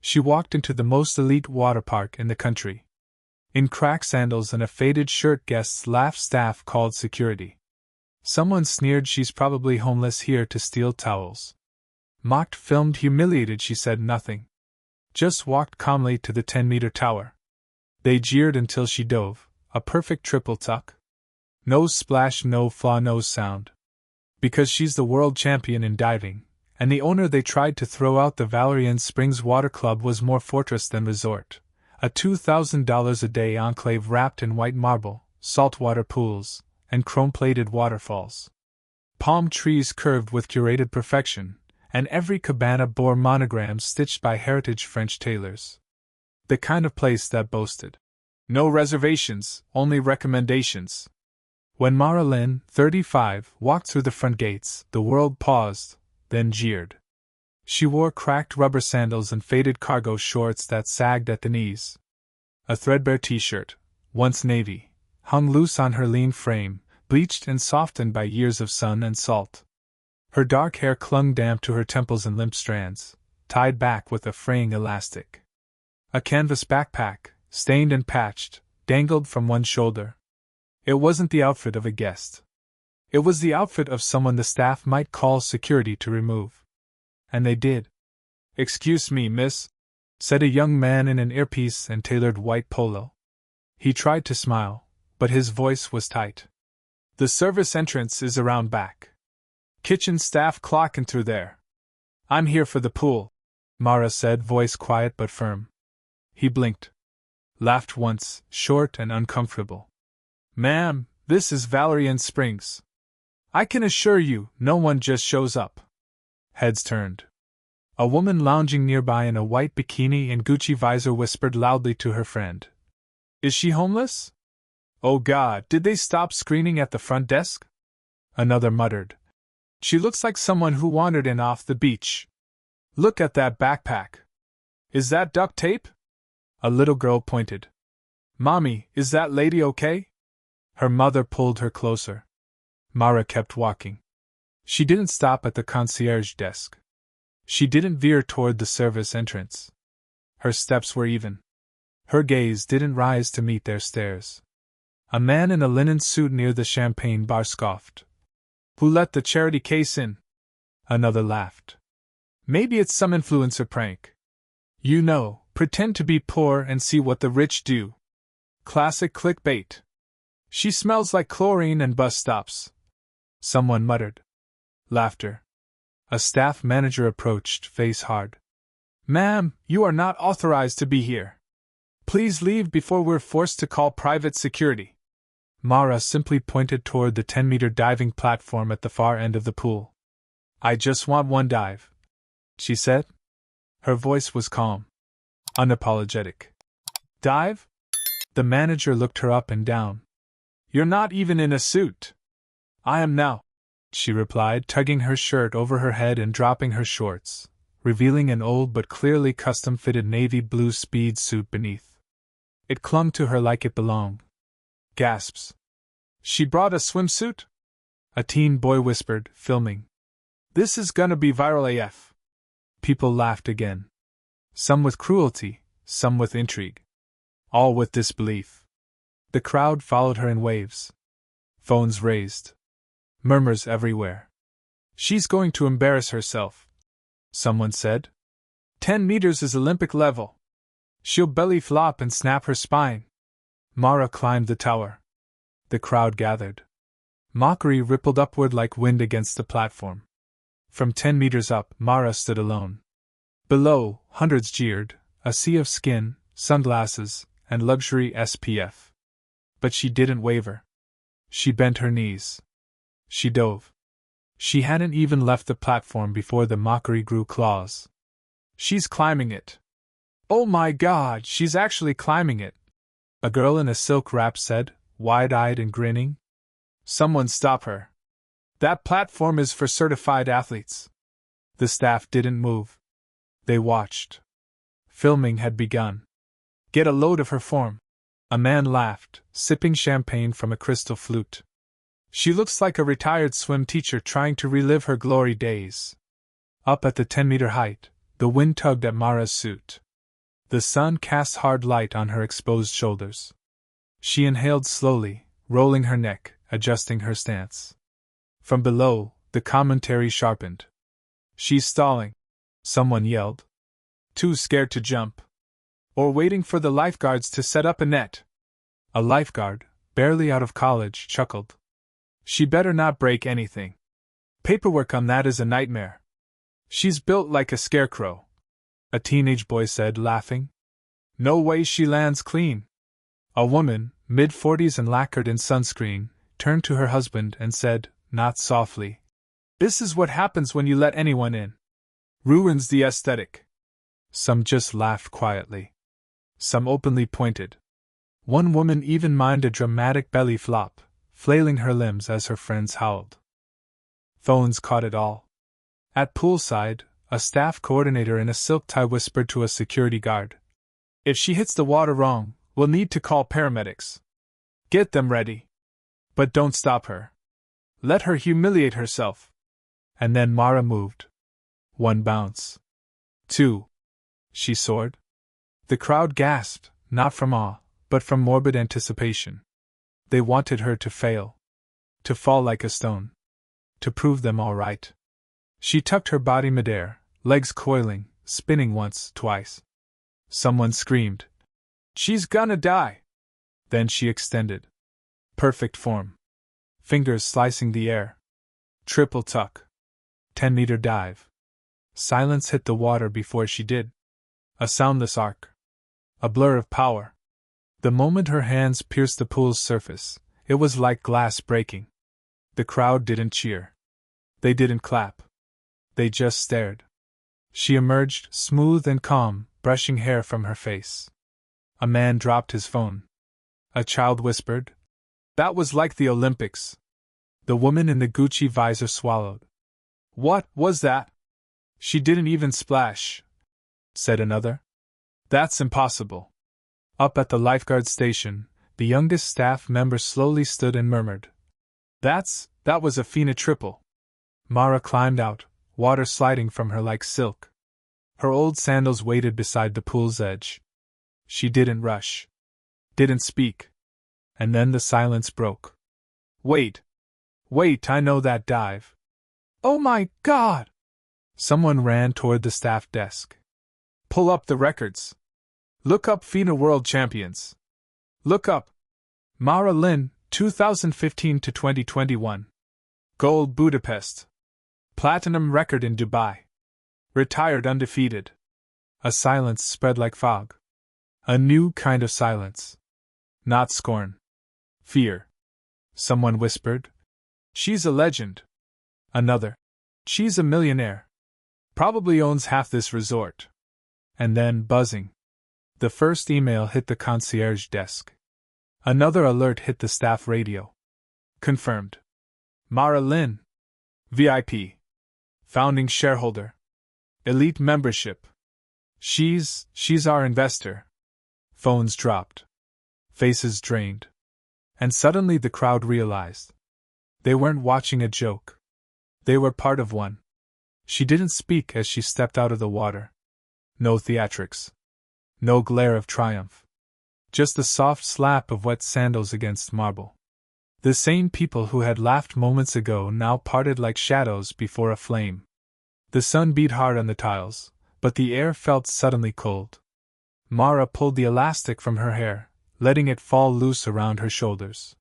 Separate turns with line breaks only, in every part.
She walked into the most elite water park in the country. In cracked sandals and a faded shirt, guests laughed, staff called security. Someone sneered, she's probably homeless here to steal towels. Mocked, filmed, humiliated, she said nothing. Just walked calmly to the 10-meter tower. They jeered until she dove, a perfect triple tuck. No splash, no flaw, no sound. Because she's the world champion in diving, and the owner they tried to throw out. The Valerian Springs Water Club was more fortress than resort. A $2,000 a day enclave wrapped in white marble, saltwater pools, and chrome-plated waterfalls. Palm trees curved with curated perfection, and every cabana bore monograms stitched by heritage French tailors. The kind of place that boasted no reservations, only recommendations. When Mara Lin, 35, walked through the front gates, the world paused, then jeered. She wore cracked rubber sandals and faded cargo shorts that sagged at the knees. A threadbare t-shirt, once navy, hung loose on her lean frame, bleached and softened by years of sun and salt. Her dark hair clung damp to her temples in limp strands, tied back with a fraying elastic. A canvas backpack, stained and patched, dangled from one shoulder. It wasn't the outfit of a guest. It was the outfit of someone the staff might call security to remove. And they did. "Excuse me, miss," said a young man in an earpiece and tailored white polo. He tried to smile, but his voice was tight. "The service entrance is around back. Kitchen staff clocking through there. I'm here for the pool," Mara said, voice quiet but firm. He blinked. Laughed once, short and uncomfortable. "Ma'am, this is Valerian Springs. I can assure you, no one just shows up." Heads turned. A woman lounging nearby in a white bikini and Gucci visor whispered loudly to her friend. "Is she homeless? Oh God, did they stop screening at the front desk?" Another muttered. "She looks like someone who wandered in off the beach. Look at that backpack. Is that duct tape?" A little girl pointed. "Mommy, is that lady okay?" Her mother pulled her closer. Mara kept walking. She didn't stop at the concierge desk. She didn't veer toward the service entrance. Her steps were even. Her gaze didn't rise to meet their stares. A man in a linen suit near the champagne bar scoffed. "Who let the charity case in?" Another laughed. "Maybe it's some influencer prank. You know, pretend to be poor and see what the rich do. Classic clickbait. She smells like chlorine and bus stops." Someone muttered. Laughter. A staff manager approached, face hard. "Ma'am, you are not authorized to be here. Please leave before we're forced to call private security." Mara simply pointed toward the 10-meter diving platform at the far end of the pool. "I just want one dive," she said. Her voice was calm, unapologetic. "Dive?" The manager looked her up and down. "You're not even in a suit." "I am now," she replied, tugging her shirt over her head and dropping her shorts, revealing an old but clearly custom-fitted navy blue speed suit beneath. It clung to her like it belonged. Gasps. "She brought a swimsuit?" A teen boy whispered, filming. "This is gonna be viral AF." People laughed again. Some with cruelty, some with intrigue. All with disbelief. The crowd followed her in waves. Phones raised. Murmurs everywhere. "She's going to embarrass herself," someone said. 10 meters is Olympic level. She'll belly flop and snap her spine." Mara climbed the tower. The crowd gathered. Mockery rippled upward like wind against the platform. From 10 meters up, Mara stood alone. Below, hundreds jeered, a sea of skin, sunglasses, and luxury SPF. But she didn't waver. She bent her knees. She dove. She hadn't even left the platform before the mockery grew claws. "She's climbing it. Oh my God, she's actually climbing it," a girl in a silk wrap said, wide-eyed and grinning. "Someone stop her. That platform is for certified athletes." The staff didn't move. They watched. Filming had begun. "Get a load of her form." A man laughed, sipping champagne from a crystal flute. "She looks like a retired swim teacher trying to relive her glory days." Up at the 10-meter height, the wind tugged at Mara's suit. The sun cast hard light on her exposed shoulders. She inhaled slowly, rolling her neck, adjusting her stance. From below, the commentary sharpened. "She's stalling," someone yelled. "Too scared to jump. Or waiting for the lifeguards to set up a net." A lifeguard, barely out of college, chuckled. "She better not break anything. Paperwork on that is a nightmare. She's built like a scarecrow," a teenage boy said, laughing. "No way she lands clean." A woman, mid-40s and lacquered in sunscreen, turned to her husband and said, not softly, "This is what happens when you let anyone in. Ruins the aesthetic." Some just laughed quietly. Some openly pointed. One woman even mimed a dramatic belly flop, flailing her limbs as her friends howled. Phones caught it all. At poolside, a staff coordinator in a silk tie whispered to a security guard, "If she hits the water wrong, we'll need to call paramedics. Get them ready. But don't stop her. Let her humiliate herself." And then Mara moved. 1 bounce. 2. She soared. The crowd gasped, not from awe, but from morbid anticipation. They wanted her to fail. To fall like a stone. To prove them all right. She tucked her body midair, legs coiling, spinning once, twice. Someone screamed, "She's gonna die!" Then she extended. Perfect form. Fingers slicing the air. Triple tuck. 10-meter dive. Silence hit the water before she did. A soundless arc. A blur of power. The moment her hands pierced the pool's surface, it was like glass breaking. The crowd didn't cheer. They didn't clap. They just stared. She emerged, smooth and calm, brushing hair from her face. A man dropped his phone. A child whispered, "That was like the Olympics." The woman in the Gucci visor swallowed. "What was that?" "She didn't even splash," said another. "That's impossible." Up at the lifeguard station, the youngest staff member slowly stood and murmured, That was a Fina triple." Mara climbed out, water sliding from her like silk. Her old sandals waited beside the pool's edge. She didn't rush. Didn't speak. And then the silence broke. Wait, I know that dive." "Oh my God!" Someone ran toward the staff desk. "Pull up the records. Look up FINA World Champions. Look up Mara Lin, 2015 to 2021. Gold Budapest. Platinum record in Dubai. Retired undefeated." A silence spread like fog. A new kind of silence. Not scorn. Fear. Someone whispered, "She's a legend." Another, "She's a millionaire. Probably owns half this resort." And then, buzzing. The first email hit the concierge desk. Another alert hit the staff radio. Confirmed. Mara Lin. VIP. Founding shareholder. Elite membership. She's our investor." Phones dropped. Faces drained. And suddenly the crowd realized. They weren't watching a joke. They were part of one. She didn't speak as she stepped out of the water. No theatrics. No glare of triumph. Just the soft slap of wet sandals against marble. The same people who had laughed moments ago now parted like shadows before a flame. The sun beat hard on the tiles, but the air felt suddenly cold. Mara pulled the elastic from her hair, letting it fall loose around her shoulders.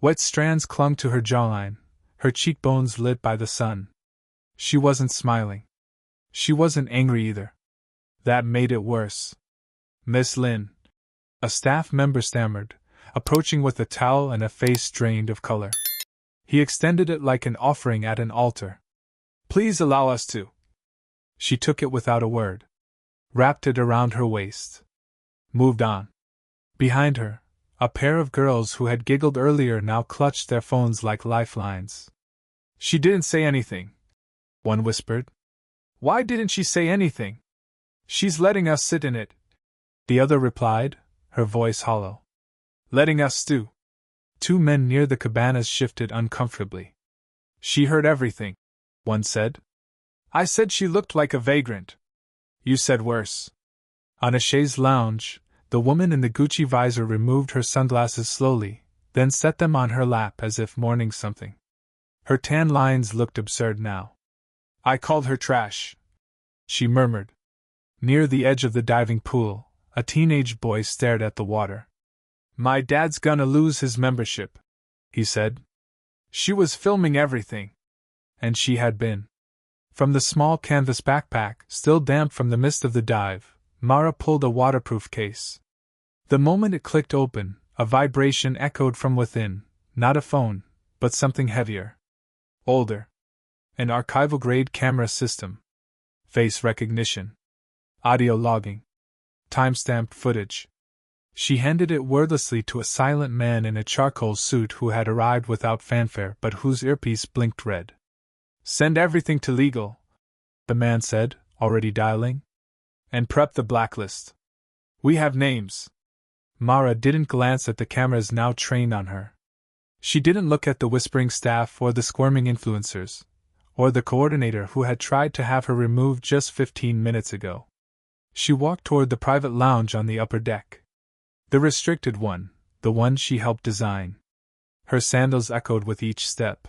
Wet strands clung to her jawline, her cheekbones lit by the sun. She wasn't smiling. She wasn't angry either. That made it worse. "Miss Lin," a staff member stammered, approaching with a towel and a face drained of color. He extended it like an offering at an altar. "Please allow us to." She took it without a word. Wrapped it around her waist. Moved on. Behind her, a pair of girls who had giggled earlier now clutched their phones like lifelines. "She didn't say anything," one whispered. "Why didn't she say anything? She's letting us sit in it," the other replied, her voice hollow. "Letting us stew." 2 men near the cabanas shifted uncomfortably. "She heard everything," one said. "I said she looked like a vagrant." "You said worse." On a chaise lounge, the woman in the Gucci visor removed her sunglasses slowly, then set them on her lap as if mourning something. Her tan lines looked absurd now. I called her trash, she murmured. Near the edge of the diving pool, a teenage boy stared at the water. My dad's gonna lose his membership, he said. She was filming everything. And she had been. From the small canvas backpack, still damp from the mist of the dive, Mara pulled a waterproof case. The moment it clicked open, a vibration echoed from within, not a phone, but something heavier. Older. An archival-grade camera system. Face recognition. Audio logging. Time-stamped footage. She handed it wordlessly to a silent man in a charcoal suit who had arrived without fanfare but whose earpiece blinked red. Send everything to legal, the man said, already dialing. And prep the blacklist. We have names. Mara didn't glance at the cameras now trained on her. She didn't look at the whispering staff or the squirming influencers, or the coordinator who had tried to have her removed just 15 minutes ago. She walked toward the private lounge on the upper deck. The restricted one, the one she helped design. Her sandals echoed with each step.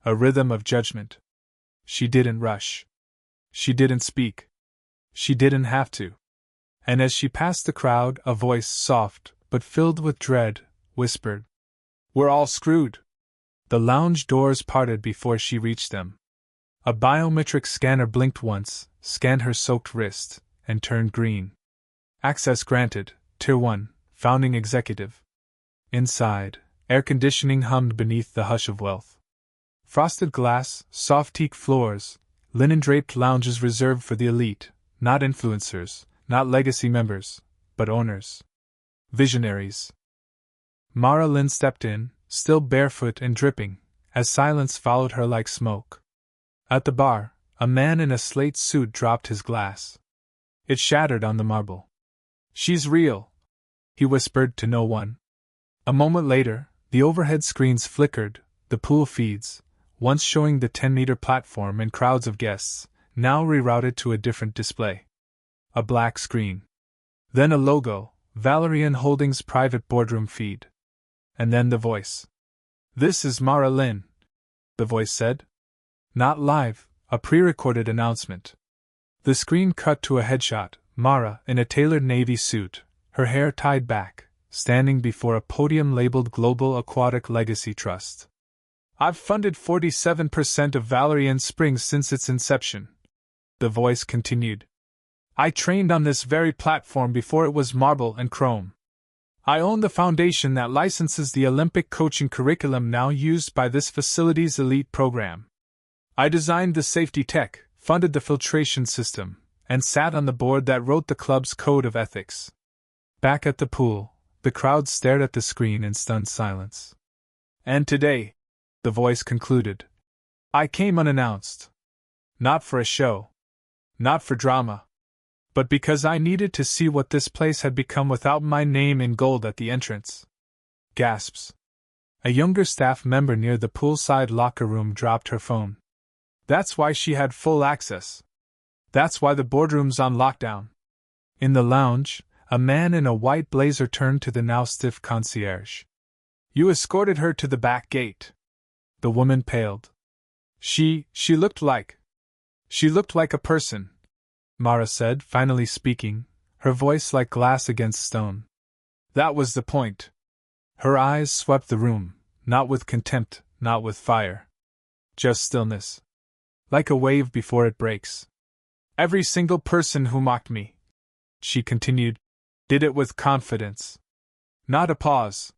A rhythm of judgment. She didn't rush. She didn't speak. She didn't have to. And as she passed the crowd, a voice, soft, but filled with dread, whispered, We're all screwed. The lounge doors parted before she reached them. A biometric scanner blinked once, scanned her soaked wrist, and turned green. Access granted, Tier 1, Founding Executive. Inside, air conditioning hummed beneath the hush of wealth. Frosted glass, soft teak floors, linen-draped lounges reserved for the elite, not influencers, not legacy members, but owners. Visionaries. Mara Lin stepped in, still barefoot and dripping, as silence followed her like smoke. At the bar, a man in a slate suit dropped his glass. It shattered on the marble. She's real, he whispered to no one. A moment later, the overhead screens flickered, the pool feeds, once showing the 10-meter platform and crowds of guests, now rerouted to a different display. A black screen. Then a logo, Valerian Holdings private boardroom feed. And then the voice. This is Mara Lin, the voice said. Not live, a pre-recorded announcement. The screen cut to a headshot, Mara in a tailored navy suit, her hair tied back, standing before a podium labeled Global Aquatic Legacy Trust. I've funded 47% of Valerian Springs since its inception, the voice continued. I trained on this very platform before it was marble and chrome. I own the foundation that licenses the Olympic coaching curriculum now used by this facility's elite program. I designed the safety tech, funded the filtration system, and sat on the board that wrote the club's code of ethics. Back at the pool, the crowd stared at the screen in stunned silence. And today, the voice concluded, I came unannounced. Not for a show. Not for drama. But because I needed to see what this place had become without my name in gold at the entrance. Gasps. A younger staff member near the poolside locker room dropped her phone. That's why she had full access. That's why the boardroom's on lockdown. In the lounge, a man in a white blazer turned to the now stiff concierge. You escorted her to the back gate. The woman paled. She looked like a person, Mara said, finally speaking, her voice like glass against stone. That was the point. Her eyes swept the room, not with contempt, not with fire. Just stillness. Like a wave before it breaks. Every single person who mocked me, she continued, did it with confidence. Not a pause.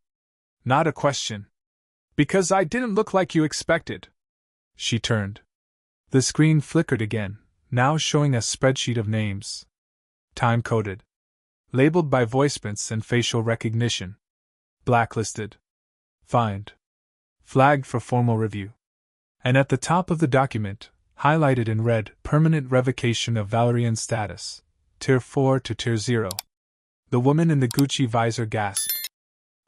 Not a question. Because I didn't look like you expected. She turned. The screen flickered again, now showing a spreadsheet of names. Time-coded. Labeled by voiceprints and facial recognition. Blacklisted. Fined. Flagged for formal review. And at the top of the document, highlighted in red, permanent revocation of Valerian status, Tier 4 to Tier 0. The woman in the Gucci visor gasped.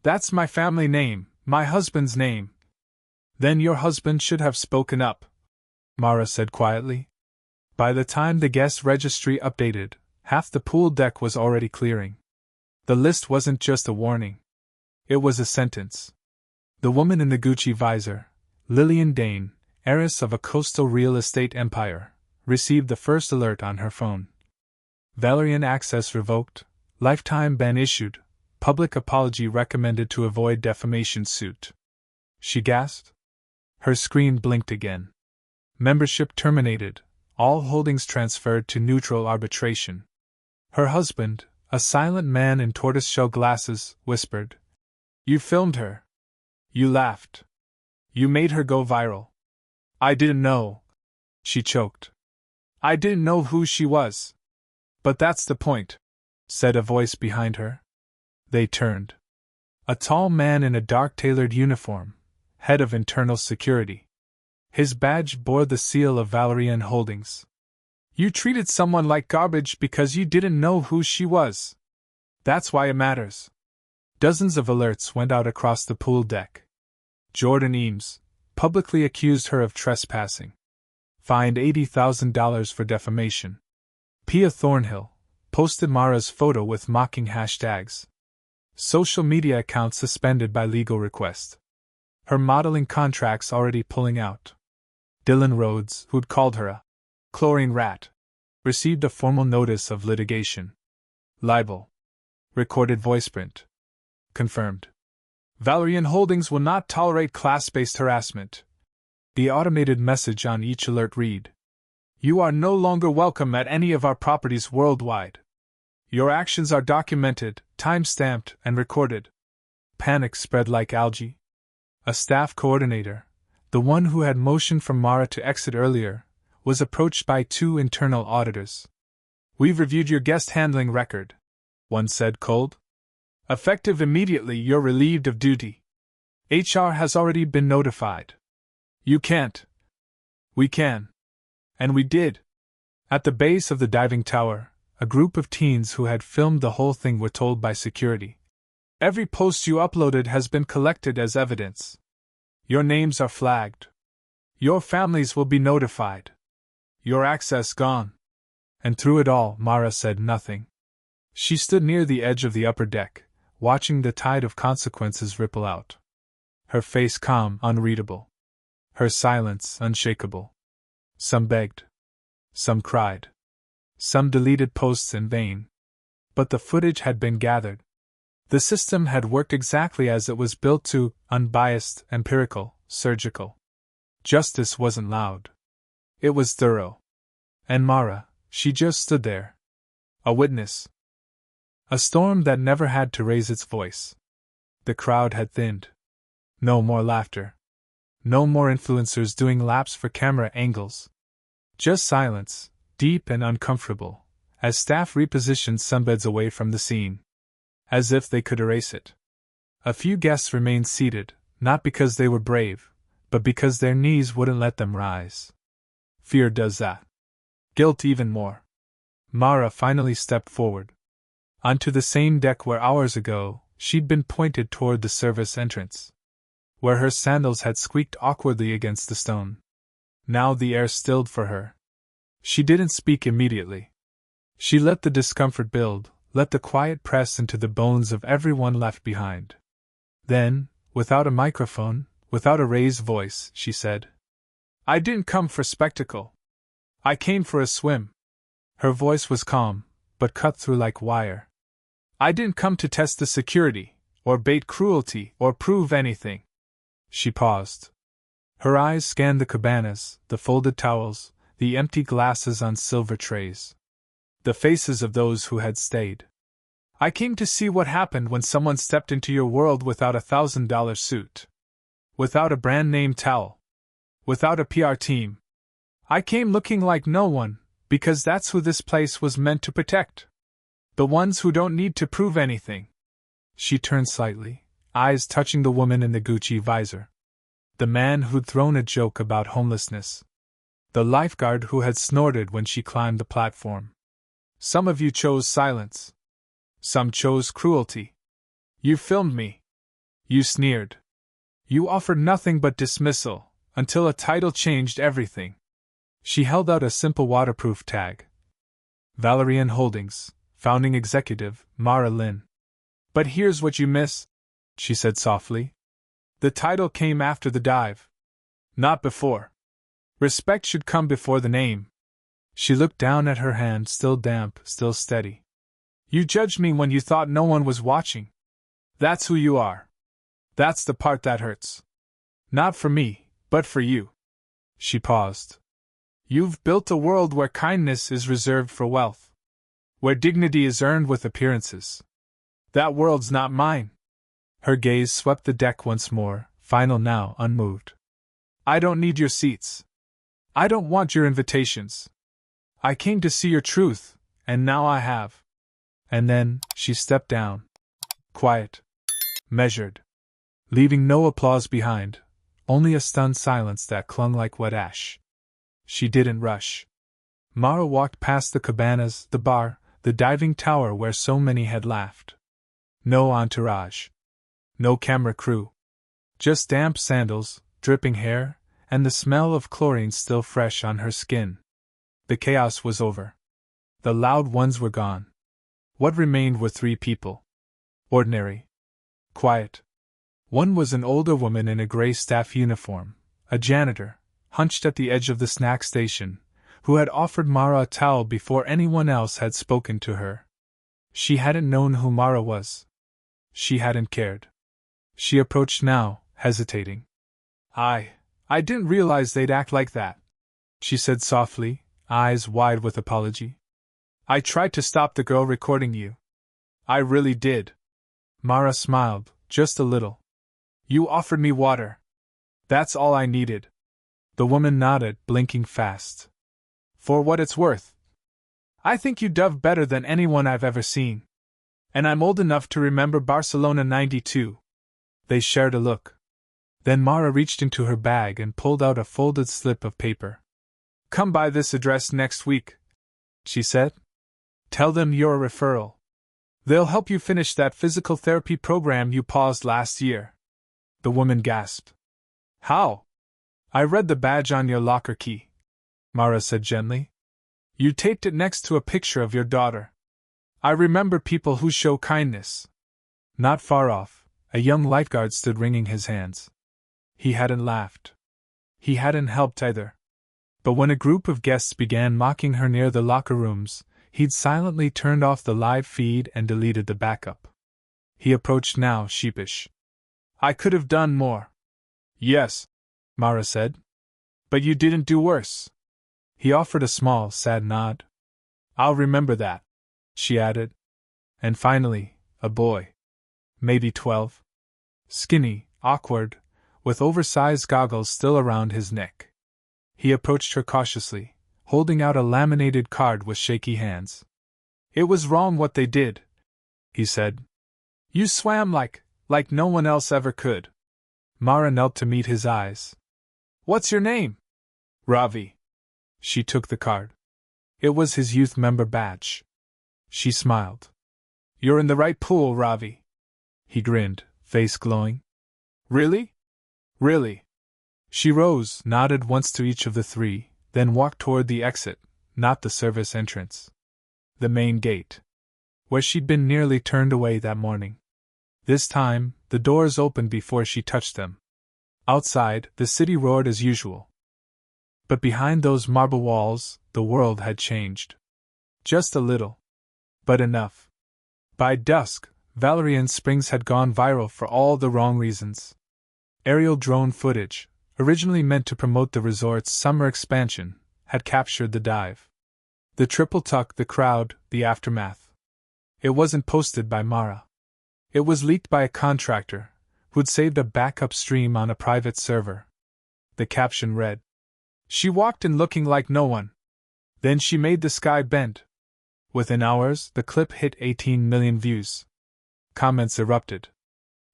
That's my family name, my husband's name. Then your husband should have spoken up, Mara said quietly. By the time the guest registry updated, Half the pool deck was already clearing. The list wasn't just a warning. It was a sentence. The woman in the Gucci visor, Lillian Dane, heiress of a coastal real estate empire, received the first alert on her phone. Valerian access revoked, lifetime ban issued, public apology recommended to avoid defamation suit. She gasped. Her screen blinked again. Membership terminated, all holdings transferred to neutral arbitration. Her husband, a silent man in tortoiseshell glasses, whispered, "You filmed her. You laughed. You made her go viral." "I didn't know," she choked. "I didn't know who she was." "But that's the point," said a voice behind her. They turned. A tall man in a dark tailored uniform, head of internal security. His badge bore the seal of Valerian Holdings. "You treated someone like garbage because you didn't know who she was. That's why it matters." Dozens of alerts went out across the pool deck. Jordan Eames publicly accused her of trespassing. Fined $80,000 for defamation. Pia Thornhill posted Mara's photo with mocking hashtags. Social media accounts suspended by legal request. Her modeling contracts already pulling out. Dylan Rhodes, who'd called her a chlorine rat, received a formal notice of litigation. Libel. Recorded voiceprint. Confirmed. Valerian Holdings will not tolerate class-based harassment. The automated message on each alert read: "You are no longer welcome at any of our properties worldwide. Your actions are documented, time-stamped, and recorded." Panic spread like algae. A staff coordinator, the one who had motioned for Mara to exit earlier, was approached by two internal auditors. "We've reviewed your guest handling record," one said cold. "Effective immediately, you're relieved of duty. HR has already been notified. You can't." "We can." And we did. At the base of the diving tower, a group of teens who had filmed the whole thing were told by security, "Every post you uploaded has been collected as evidence. Your names are flagged. Your families will be notified. Your access gone." And through it all, Mara said nothing. She stood near the edge of the upper deck, watching the tide of consequences ripple out. Her face calm, unreadable. Her silence unshakable. Some begged. Some cried. Some deleted posts in vain. But the footage had been gathered. The system had worked exactly as it was built to: unbiased, empirical, surgical. Justice wasn't loud. It was thorough. And Mara, she just stood there. A witness. A storm that never had to raise its voice. The crowd had thinned. No more laughter. No more influencers doing laps for camera angles. Just silence, deep and uncomfortable, as staff repositioned sunbeds away from the scene. As if they could erase it. A few guests remained seated, not because they were brave, but because their knees wouldn't let them rise. Fear does that. Guilt even more. Mara finally stepped forward. Onto the same deck where hours ago she'd been pointed toward the service entrance. Where her sandals had squeaked awkwardly against the stone. Now the air stilled for her. She didn't speak immediately. She let the discomfort build, let the quiet press into the bones of everyone left behind. Then, without a microphone, without a raised voice, she said, "I didn't come for spectacle. I came for a swim." Her voice was calm, but cut through like wire. "I didn't come to test the security, or bait cruelty, or prove anything." She paused. Her eyes scanned the cabanas, the folded towels, the empty glasses on silver trays. The faces of those who had stayed. "I came to see what happened when someone stepped into your world without a $1,000 suit. Without a brand-name towel. Without a PR team. I came looking like no one, because that's who this place was meant to protect. The ones who don't need to prove anything." She turned slightly, eyes touching the woman in the Gucci visor. The man who'd thrown a joke about homelessness. The lifeguard who had snorted when she climbed the platform. "Some of you chose silence. Some chose cruelty. You filmed me. You sneered. You offered nothing but dismissal, until a title changed everything." She held out a simple waterproof tag. Valerian Holdings, founding executive, Mara Lin. But here's what you miss, she said softly. The title came after the dive. Not before. Respect should come before the name. She looked down at her hand, still damp, still steady. You judged me when you thought no one was watching. That's who you are. That's the part that hurts. Not for me, but for you. She paused. You've built a world where kindness is reserved for wealth. Where dignity is earned with appearances. That world's not mine. Her gaze swept the deck once more, final now, unmoved. I don't need your seats. I don't want your invitations. I came to see your truth, and now I have. And then, she stepped down. Quiet. Measured. Leaving no applause behind, only a stunned silence that clung like wet ash. She didn't rush. Mara walked past the cabanas, the bar, the diving tower where so many had laughed. No entourage. No camera crew. Just damp sandals, dripping hair, and the smell of chlorine still fresh on her skin. The chaos was over. The loud ones were gone. What remained were three people. Ordinary. Quiet. One was an older woman in a gray staff uniform, a janitor, hunched at the edge of the snack station, who had offered Mara a towel before anyone else had spoken to her. She hadn't known who Mara was. She hadn't cared. She approached now, hesitating. I didn't realize they'd act like that, she said softly, eyes wide with apology. I tried to stop the girl recording you. I really did. Mara smiled, just a little. You offered me water. That's all I needed. The woman nodded, blinking fast. For what it's worth. I think you dove better than anyone I've ever seen. And I'm old enough to remember Barcelona '92. They shared a look. Then Mara reached into her bag and pulled out a folded slip of paper. Come by this address next week, she said. Tell them you're a referral. They'll help you finish that physical therapy program you paused last year. The woman gasped. How? I read the badge on your locker key, Mara said gently. You taped it next to a picture of your daughter. I remember people who show kindness. Not far off, a young lifeguard stood wringing his hands. He hadn't laughed. He hadn't helped either. But when a group of guests began mocking her near the locker rooms, he'd silently turned off the live feed and deleted the backup. He approached now, sheepish. I could have done more. Yes, Mara said. But you didn't do worse. He offered a small, sad nod. I'll remember that, she added. And finally, a boy. Maybe 12. Skinny, awkward, with oversized goggles still around his neck. He approached her cautiously, holding out a laminated card with shaky hands. It was wrong what they did, he said. You swam like no one else ever could. Mara knelt to meet his eyes. What's your name? Ravi. She took the card. It was his youth member badge. She smiled. You're in the right pool, Ravi. He grinned, face glowing. Really? Really. She rose, nodded once to each of the three, then walked toward the exit, not the service entrance. The main gate. Where she'd been nearly turned away that morning. This time, the doors opened before she touched them. Outside, the city roared as usual. But behind those marble walls, the world had changed. Just a little. But enough. By dusk, Valerian Springs had gone viral for all the wrong reasons. Aerial drone footage, originally meant to promote the resort's summer expansion, had captured the dive. The triple tuck, the crowd, the aftermath. It wasn't posted by Mara. It was leaked by a contractor, who'd saved a backup stream on a private server. The caption read, She walked in looking like no one. Then she made the sky bend. Within hours, the clip hit 18 million views. Comments erupted.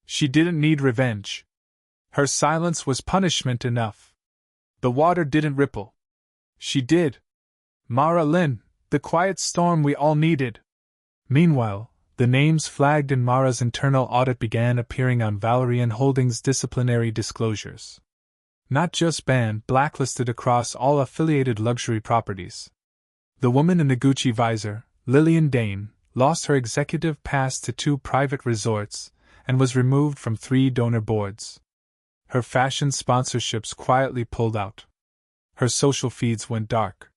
She didn't need revenge. Her silence was punishment enough. The water didn't ripple. She did. Mara Lin, the quiet storm we all needed. Meanwhile, the names flagged in Mara's internal audit began appearing on Valerian Holdings' disciplinary disclosures. Not just banned, blacklisted across all affiliated luxury properties. The woman in the Gucci visor, Lillian Dane, lost her executive pass to 2 private resorts and was removed from 3 donor boards. Her fashion sponsorships quietly pulled out. Her social feeds went dark.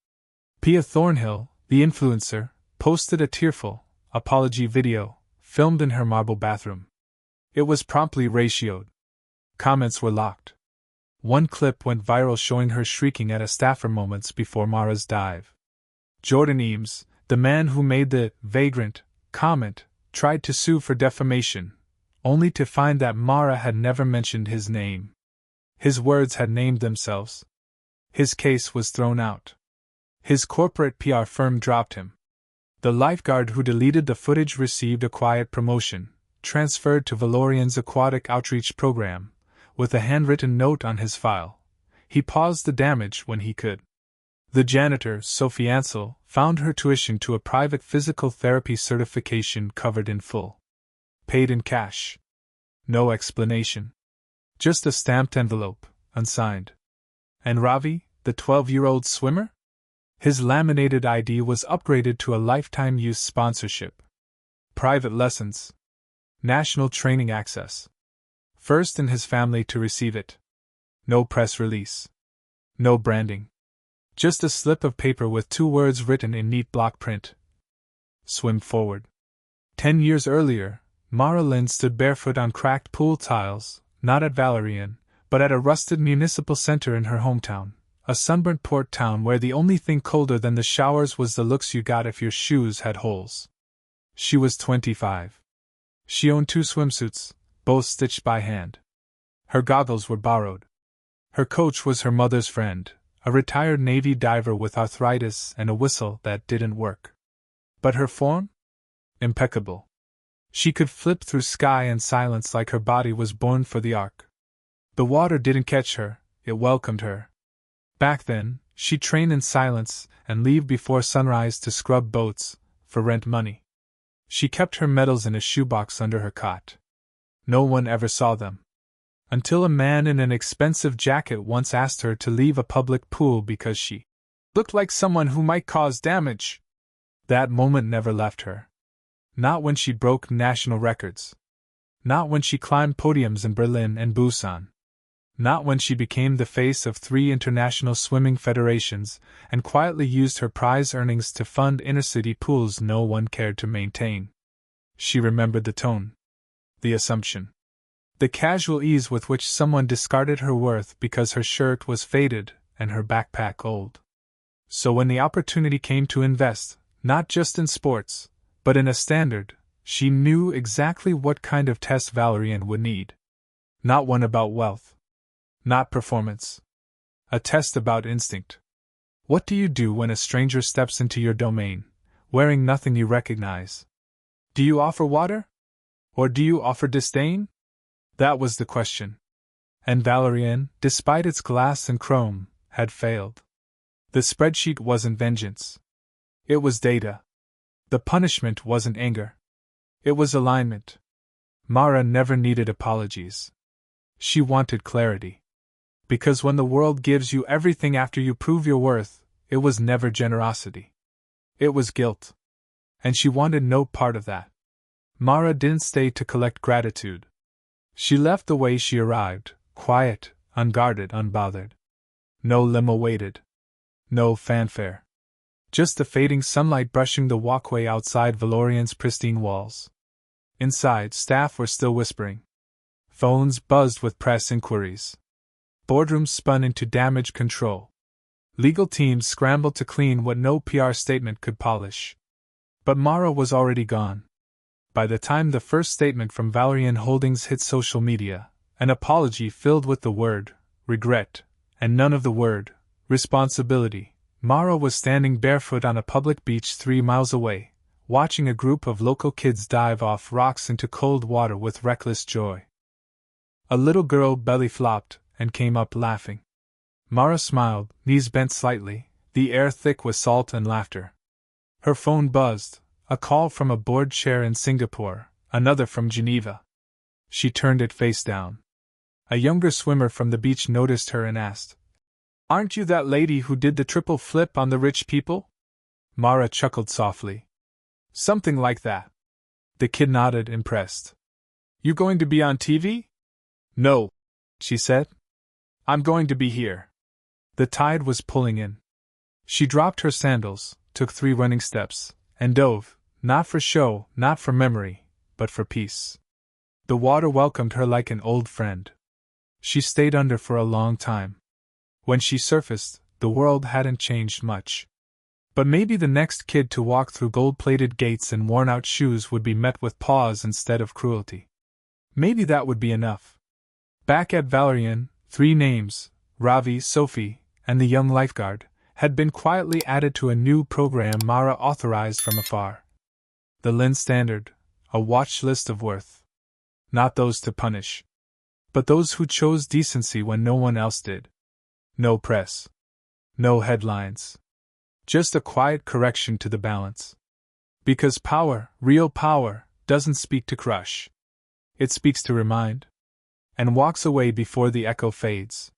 Pia Thornhill, the influencer, posted a tearful apology video filmed in her marble bathroom. It was promptly ratioed. Comments were locked. One clip went viral showing her shrieking at a staffer moments before Mara's dive. Jordan Eames, the man who made the vagrant comment, tried to sue for defamation, only to find that Mara had never mentioned his name. His words had named themselves. His case was thrown out. His corporate PR firm dropped him. The lifeguard who deleted the footage received a quiet promotion, transferred to Valorian's aquatic outreach program, with a handwritten note on his file. He paused the damage when he could. The janitor, Sophie Ansel, found her tuition to a private physical therapy certification covered in full. Paid in cash. No explanation. Just a stamped envelope, unsigned. And Ravi, the 12-year-old swimmer? His laminated ID was upgraded to a lifetime use sponsorship. Private lessons. National training access. First in his family to receive it. No press release. No branding. Just a slip of paper with 2 words written in neat block print. Swim forward. 10 years earlier, Mara Lin stood barefoot on cracked pool tiles, not at Valerian, but at a rusted municipal center in her hometown, a sunburnt port town where the only thing colder than the showers was the looks you got if your shoes had holes. She was 25. She owned 2 swimsuits, both stitched by hand. Her goggles were borrowed. Her coach was her mother's friend, a retired Navy diver with arthritis and a whistle that didn't work. But her form? Impeccable. She could flip through sky and silence like her body was born for the arc. The water didn't catch her, it welcomed her. Back then, she'd train in silence and leave before sunrise to scrub boats, for rent money. She kept her medals in a shoebox under her cot. No one ever saw them. Until a man in an expensive jacket once asked her to leave a public pool because she looked like someone who might cause damage. That moment never left her. Not when she broke national records. Not when she climbed podiums in Berlin and Busan. Not when she became the face of 3 international swimming federations and quietly used her prize earnings to fund inner-city pools no one cared to maintain. She remembered the tone. The assumption. The casual ease with which someone discarded her worth because her shirt was faded and her backpack old. So when the opportunity came to invest, not just in sports, but in a standard, she knew exactly what kind of test Valerian would need. Not one about wealth. Not performance. A test about instinct. What do you do when a stranger steps into your domain, wearing nothing you recognize? Do you offer water? Or do you offer disdain? That was the question. And Valerian, despite its glass and chrome, had failed. The spreadsheet wasn't vengeance. It was data. The punishment wasn't anger. It was alignment. Mara never needed apologies. She wanted clarity. Because when the world gives you everything after you prove your worth, it was never generosity. It was guilt. And she wanted no part of that. Mara didn't stay to collect gratitude. She left the way she arrived, quiet, unguarded, unbothered. No limo waited. No fanfare. Just the fading sunlight brushing the walkway outside Valorian's pristine walls. Inside, staff were still whispering. Phones buzzed with press inquiries. Boardrooms spun into damage control. Legal teams scrambled to clean what no PR statement could polish. But Mara was already gone. By the time the first statement from Valerian Holdings hit social media, an apology filled with the word regret, and none of the word responsibility, Mara was standing barefoot on a public beach 3 miles away, watching a group of local kids dive off rocks into cold water with reckless joy. A little girl belly flopped and came up laughing. Mara smiled, knees bent slightly, the air thick with salt and laughter. Her phone buzzed, a call from a board chair in Singapore, another from Geneva. She turned it face down. A younger swimmer from the beach noticed her and asked, "Aren't you that lady who did the triple flip on the rich people?" Mara chuckled softly. Something like that. The kid nodded, impressed. You going to be on TV? No, she said. I'm going to be here. The tide was pulling in. She dropped her sandals, took 3 running steps, and dove, not for show, not for memory, but for peace. The water welcomed her like an old friend. She stayed under for a long time. When she surfaced, the world hadn't changed much. But maybe the next kid to walk through gold-plated gates and worn-out shoes would be met with pause instead of cruelty. Maybe that would be enough. Back at Valerian, 3 names, Ravi, Sophie, and the young lifeguard, had been quietly added to a new program Mara authorized from afar. The Lin Standard, a watch list of worth. Not those to punish, but those who chose decency when no one else did. No press. No headlines. Just a quiet correction to the balance. Because power, real power, doesn't speak to crush. It speaks to remind. And walks away before the echo fades.